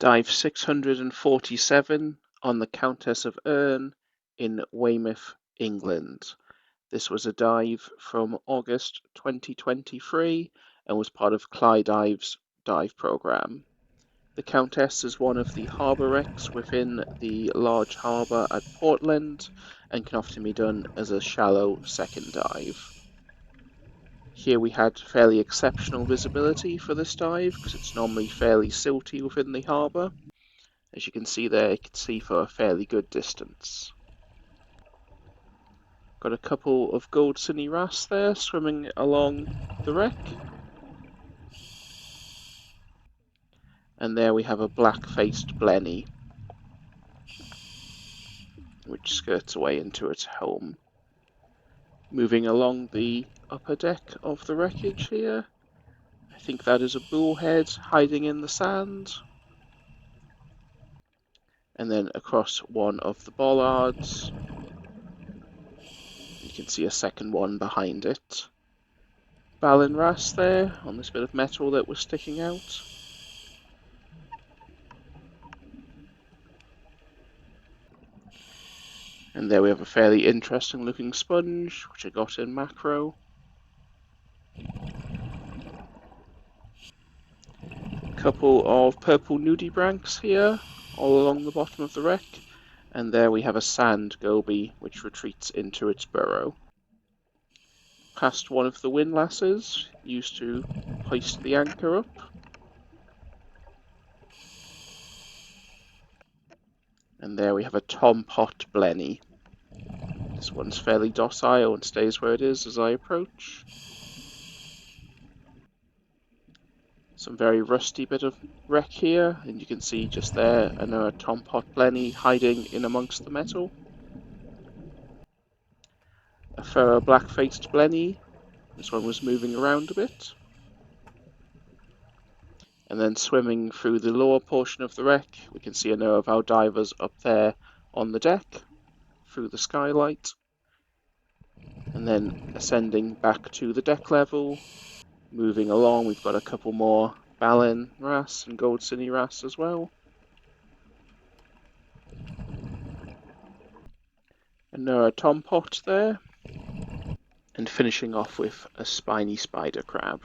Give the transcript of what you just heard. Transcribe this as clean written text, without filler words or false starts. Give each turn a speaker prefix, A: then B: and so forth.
A: Dive 647 on the Countess of Erne in Weymouth, England. This was a dive from August 2023 and was part of Clidive's dive programme. The Countess is one of the harbour wrecks within the large harbour at Portland and can often be done as a shallow second dive. Here we had fairly exceptional visibility for this dive because it's normally fairly silty within the harbour. As you can see there, you can see for a fairly good distance. Got a couple of Goldsinny wrasse there swimming along the wreck. And there we have a black-faced Blenny, which skirts away into its home. Moving along the upper deck of the wreckage here, I think that is a Bullhead hiding in the sand. And then across one of the bollards, you can see a second one behind it. Ballan wrasse there on this bit of metal that was sticking out. And there we have a fairly interesting looking sponge, which I got in macro. Couple of purple nudibranchs here, all along the bottom of the wreck. And there we have a sand Goby, which retreats into its burrow. Past one of the windlasses, used to hoist the anchor up. And there we have a Tompot Blenny. This one's fairly docile and stays where it is as I approach. Some very rusty bit of wreck here, and you can see just there another Tompot Blenny hiding in amongst the metal. A furrow black-faced Blenny. This one was moving around a bit. And then swimming through the lower portion of the wreck, we can see another of our divers up there on the deck, through the skylight. And then ascending back to the deck level, moving along, we've got a couple more Ballan wrasse and Goldsinny wrasse as well. Another Tompot there. And finishing off with a Spiny spider crab.